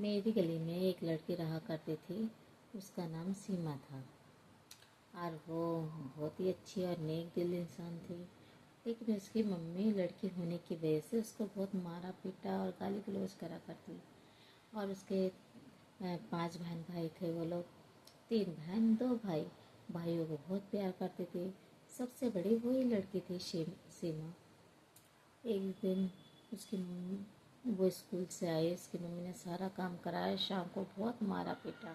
मेरी गली में एक लड़की रहा करती थी। उसका नाम सीमा था और वो बहुत ही अच्छी और नेक दिल इंसान थी। लेकिन उसकी मम्मी लड़की होने की वजह से उसको बहुत मारा पीटा और गाली गलौज करा करती। और उसके 5 बहन भाई थे। वो लोग 3 बहन 2 भाई। भाइयों को बहुत प्यार करते थे। सबसे बड़ी वही लड़की थी सीमा। एक दिन वो स्कूल से आई। उसकी मम्मी ने सारा काम कराया। शाम को बहुत मारा पीटा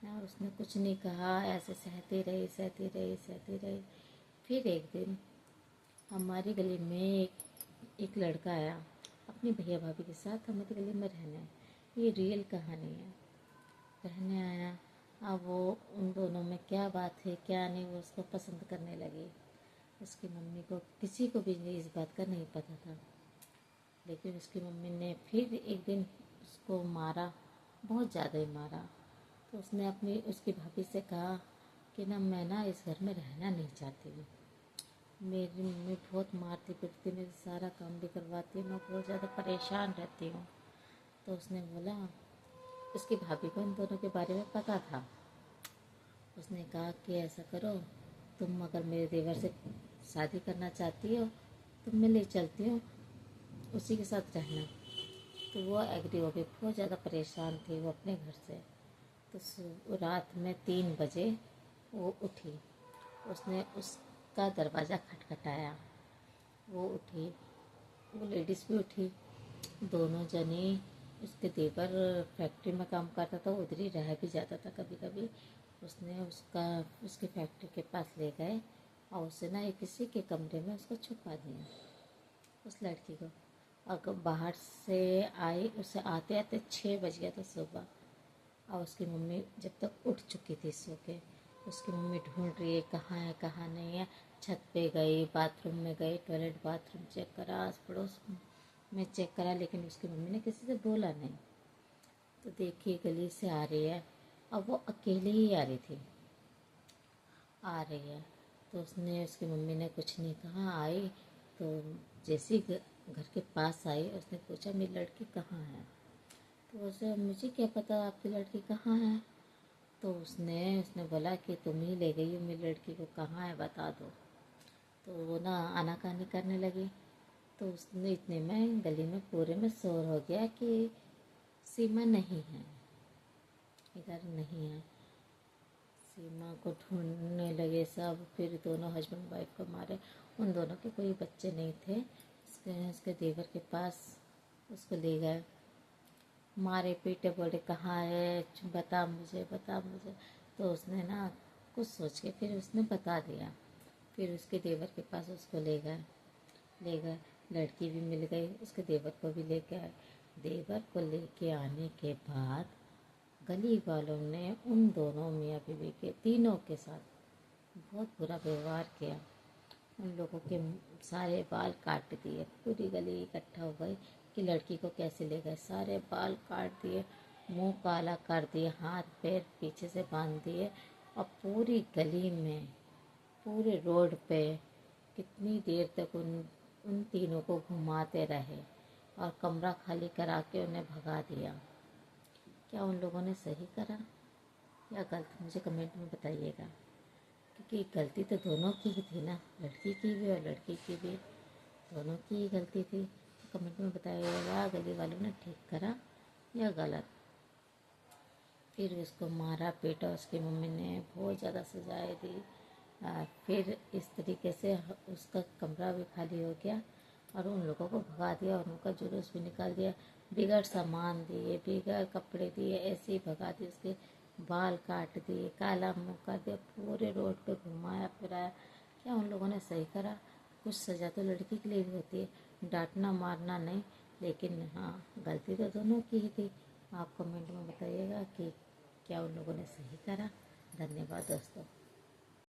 और उसने कुछ नहीं कहा। ऐसे सहती रही। फिर एक दिन हमारी गली में एक लड़का आया अपनी भैया भाभी के साथ हमारी गली में रहने। ये रियल कहानी है। रहने आया। अब वो उन दोनों में क्या बात है क्या नहीं, वो उसको पसंद करने लगी। उसकी मम्मी को किसी को भी इस बात का नहीं पता था। लेकिन उसकी मम्मी ने फिर एक दिन उसको मारा, बहुत ज़्यादा ही मारा। तो उसने उसकी भाभी से कहा कि मैं इस घर में रहना नहीं चाहती हूँ। मेरी मम्मी बहुत मारती पीटती, मेरे सारा काम भी करवाती है, मैं बहुत ज़्यादा परेशान रहती हूँ। तो उसने बोला, उसकी भाभी को इन दोनों के बारे में पता था। उसने कहा कि ऐसा करो, तुम अगर मेरे देवर से शादी करना चाहती हो तो मैं ले चलती हूँ, उसी के साथ रहना। तो वो एग्री हो गई। बहुत ज़्यादा परेशान थी वो अपने घर से। तो रात में 3 बजे वो उठी। उसने उसका दरवाज़ा खटखटाया। वो उठी, वो लेडीज़ भी उठी। दोनों जने, उसके देवर फैक्ट्री में काम करता था, उधर ही रह भी जाता था कभी कभी। उसने उसकी फैक्ट्री के पास ले गए और उसे एक किसी के कमरे में उसको छुपा दिया, उस लड़की को। अगर बाहर से आई, उसे आते आते 6 बज गया था सुबह। और उसकी मम्मी जब तक उठ चुकी थी सो के। उसकी मम्मी ढूंढ रही है कहाँ नहीं है। छत पे गई, बाथरूम में गई, टॉयलेट बाथरूम चेक करा, आस पड़ोस में चेक करा, लेकिन उसकी मम्मी ने किसी से बोला नहीं। तो देखिए गली से आ रही है। अब वो अकेले ही आ रही थी, आ रही है। तो उसकी मम्मी ने कुछ नहीं कहा। आई तो जैसे ही घर के पास आई, उसने पूछा मेरी लड़की कहाँ है। तो उसे, मुझे क्या पता आपकी लड़की कहाँ है। तो उसने बोला कि तुम ही ले गई हो मेरी लड़की को, कहाँ है बता दो। तो वो आनाकानी करने लगी। तो उसने इतने में गली में पूरे में शोर हो गया कि सीमा नहीं है, इधर नहीं है। सीमा को ढूंढने लगे सब। फिर दोनों हस्बैंड वाइफ को मारे। उन दोनों के कोई बच्चे नहीं थे। उसके देवर के पास उसको ले गए, मारे पीटे, बोले कहाँ है, बता मुझे। तो उसने कुछ सोच के फिर उसने बता दिया। फिर उसके देवर के पास उसको ले गए। लड़की भी मिल गई, उसके देवर को भी ले गए। देवर को लेके आने के बाद गली वालों ने उन दोनों मियाँ बीवी के तीनों के साथ बहुत बुरा व्यवहार किया। उन लोगों के सारे बाल काट दिए। पूरी गली इकट्ठा हो गई कि लड़की को कैसे ले गए। सारे बाल काट दिए, मुंह काला कर दिए, हाथ पैर पीछे से बांध दिए। और पूरी गली में, पूरे रोड पे कितनी देर तक उन तीनों को घुमाते रहे और कमरा खाली करा के उन्हें भगा दिया। क्या उन लोगों ने सही करा या गलत, मुझे कमेंट में बताइएगा। क्योंकि गलती तो दोनों की ही थी ना, लड़की की भी और लड़की की भी, दोनों की ही गलती थी। तो कमेंट में बताइएगा गली वालों ने ठीक करा या गलत। फिर उसको मारा पीटा, उसकी मम्मी ने बहुत ज़्यादा सजाएं दी। फिर इस तरीके से उसका कमरा भी खाली हो गया और उन लोगों को भगा दिया और उनका जुलूस भी निकाल दिया। बिगड़ सामान दिए, बिगड़ कपड़े दिए, ऐसे ही भगा दिए। उसके बाल काट दिए, काला मुँह कर दिया, पूरे रोड पे घुमाया फिराया। क्या उन लोगों ने सही करा? कुछ सज़ा तो लड़की के लिए भी होती है, डांटना मारना नहीं। लेकिन हाँ, गलती तो दोनों की ही थी। आप कमेंट में बताइएगा कि क्या उन लोगों ने सही करा। धन्यवाद दोस्तों।